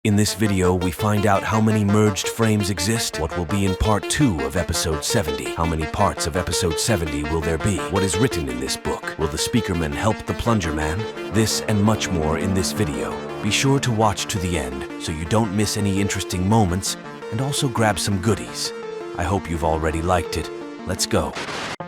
In this video, we find out how many merged frames exist, what will be in part 2 of episode 70, how many parts of episode 70 will there be, what is written in this book, will the speakerman help the plunger man? This and much more in this video. Be sure to watch to the end so you don't miss any interesting moments, and also grab some goodies. I hope you've already liked it. Let's go.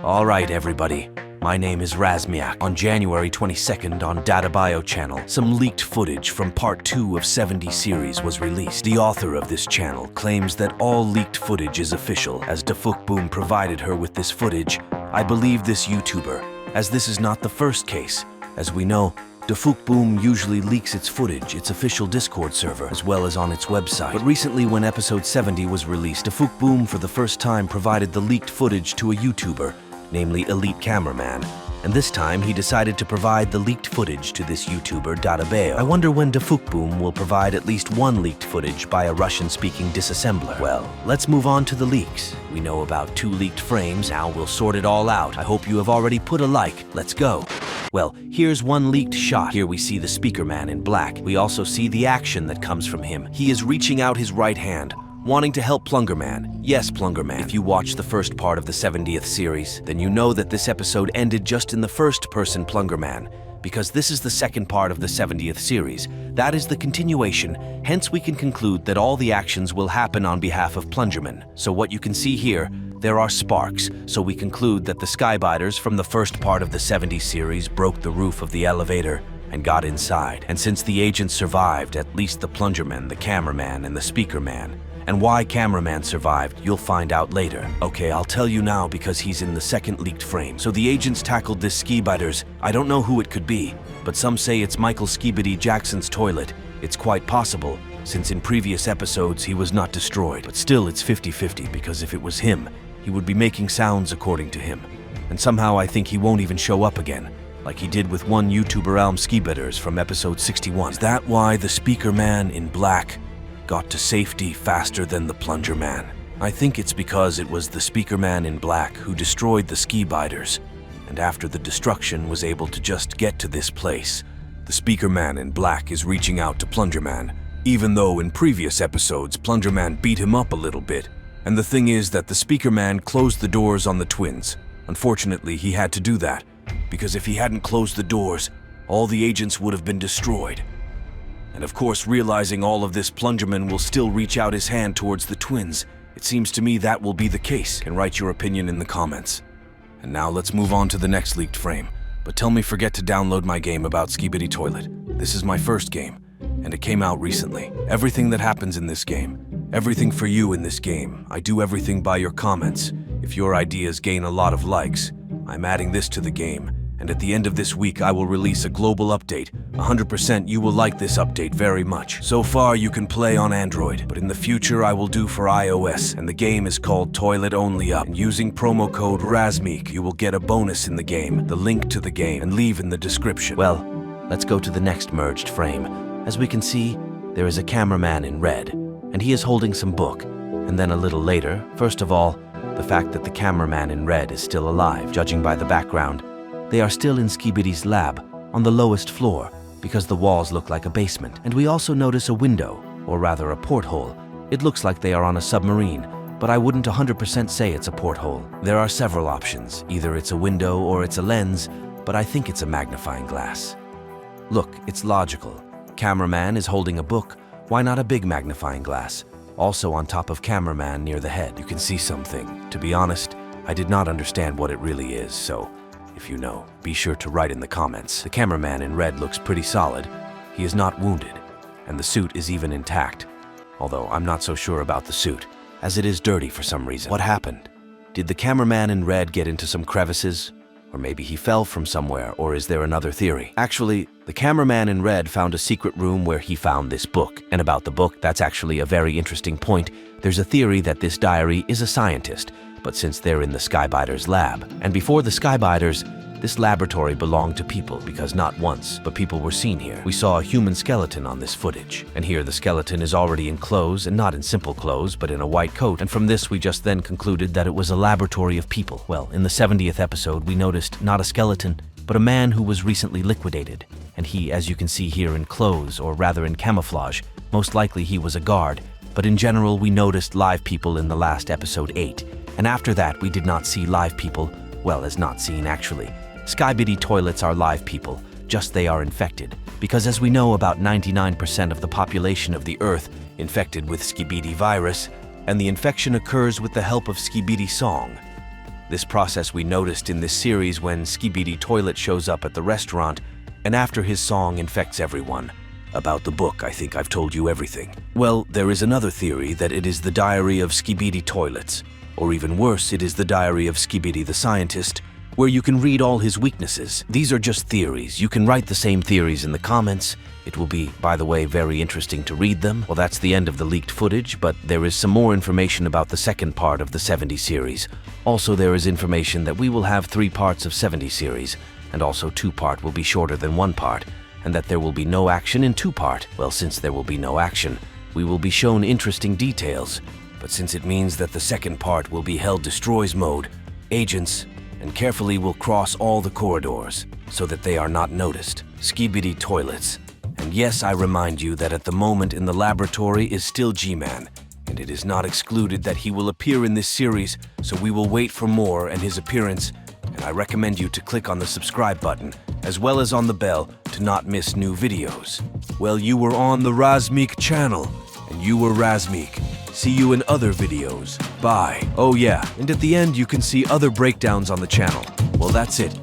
Alright everybody. My name is Razmiak. On January 22nd on DataBio channel, some leaked footage from part 2 of 70 series was released. The author of this channel claims that all leaked footage is official. As dafuqboom provided her with this footage, I believe this YouTuber, as this is not the first case. As we know, dafuqboom usually leaks its footage, its official Discord server, as well as on its website. But recently when episode 70 was released, dafuqboom for the first time provided the leaked footage to a YouTuber, namely Elite Cameraman, and this time he decided to provide the leaked footage to this YouTuber, dafuqboom. I wonder when dafuqboom will provide at least one leaked footage by a Russian-speaking disassembler. Well, let's move on to the leaks. We know about 2 leaked frames, now we'll sort it all out. I hope you have already put a like. Let's go. Well, here's one leaked shot. Here we see the speakerman in black. We also see the action that comes from him. He is reaching out his right hand, wanting to help Plungerman. Yes, Plungerman. If you watched the first part of the 70th series, then you know that this episode ended just in the first-person Plungerman, because this is the second part of the 70th series. That is the continuation, hence we can conclude that all the actions will happen on behalf of Plungerman. So what you can see here, there are sparks, so we conclude that the Skybiters from the first part of the 70 series broke the roof of the elevator and got inside. And since the agents survived, at least the Plungerman, the cameraman, and the speakerman. And why cameraman survived, you'll find out later. Okay, I'll tell you now because he's in the second leaked frame. So the agents tackled this Skibiters. I don't know who it could be, but some say it's Michael Skibidi Jackson's toilet. It's quite possible, since in previous episodes he was not destroyed. But still it's 50-50, because if it was him, he would be making sounds according to him. And somehow I think he won't even show up again, like he did with one YouTuber Skibiters from episode 61. Is that why the speakerman in black got to safety faster than the Plungerman? I think it's because it was the speakerman in black who destroyed the Skibiters, and after the destruction was able to just get to this place. The speakerman in black is reaching out to Plungerman, even though in previous episodes Plungerman beat him up a little bit. And the thing is that the speakerman closed the doors on the twins. Unfortunately, he had to do that, because if he hadn't closed the doors, all the agents would have been destroyed. And of course, realizing all of this, Plungerman will still reach out his hand towards the twins. It seems to me that will be the case. You can write your opinion in the comments. And now let's move on to the next leaked frame. But tell me forget to download my game about Skibidi Toilet. This is my first game, and it came out recently. Everything that happens in this game, everything for you in this game, I do everything by your comments. If your ideas gain a lot of likes, I'm adding this to the game. And at the end of this week, I will release a global update. 100% you will like this update very much. So far, you can play on Android, but in the future, I will do for iOS, and the game is called Toilet Only Up. And using promo code RAZMIK, you will get a bonus in the game, the link to the game, and leave in the description. Well, let's go to the next merged frame. As we can see, there is a cameraman in red, and he is holding some book. And then a little later, first of all, the fact that the cameraman in red is still alive, judging by the background. They are still in Skibidi's lab, on the lowest floor, because the walls look like a basement. And we also notice a window, or rather a porthole. It looks like they are on a submarine, but I wouldn't 100% say it's a porthole. There are several options. Either it's a window or it's a lens, but I think it's a magnifying glass. Look, it's logical. Cameraman is holding a book. Why not a big magnifying glass? Also on top of cameraman near the head, you can see something. To be honest, I did not understand what it really is, so if you know, be sure to write in the comments. The cameraman in red looks pretty solid. He is not wounded, and the suit is even intact. Although I'm not so sure about the suit, as it is dirty for some reason. What happened? Did the cameraman in red get into some crevices? Or maybe he fell from somewhere, or is there another theory? Actually, the cameraman in red found a secret room where he found this book. And about the book, that's actually a very interesting point. There's a theory that this diary is a scientist, but since they're in the Skybiters lab. And before the Skybiters, this laboratory belonged to people, because not once, but people were seen here. We saw a human skeleton on this footage. And here the skeleton is already in clothes, and not in simple clothes, but in a white coat. And from this we just then concluded that it was a laboratory of people. Well, in the 70th episode we noticed not a skeleton, but but a man who was recently liquidated, and he, as you can see here, in clothes, or rather in camouflage. Most likely he was a guard, but in general we noticed live people in the last episode 8, and after that we did not see live people, well, as not seen actually. Skibidi Toilets are live people, just they are infected, because as we know, about 99% of the population of the Earth infected with Skibidi virus, and the infection occurs with the help of Skibidi song. This process we noticed in this series when Skibidi Toilet shows up at the restaurant, and after his song infects everyone. About the book, I think I've told you everything. Well, there is another theory that it is the diary of Skibidi Toilets, or even worse, it is the diary of Skibidi the scientist, where you can read all his weaknesses. These are just theories. You can write the same theories in the comments. It will be, by the way, very interesting to read them. Well, that's the end of the leaked footage, but there is some more information about the second part of the 70 series. Also, there is information that we will have 3 parts of 70 series, and also 2-part will be shorter than 1-part, and that there will be no action in 2-part. Well, since there will be no action, we will be shown interesting details. But since it means that the second part will be held destroys mode, agents and carefully will cross all the corridors so that they are not noticed. Skibidi Toilets. And yes, I remind you that at the moment in the laboratory is still G-Man, and it is not excluded that he will appear in this series, so we will wait for more and his appearance, and I recommend you to click on the subscribe button, as well as on the bell to not miss new videos. Well, you were on the Razmeek channel, and you were Razmeek. See you in other videos. Bye. Oh yeah, and at the end you can see other breakdowns on the channel. Well, that's it.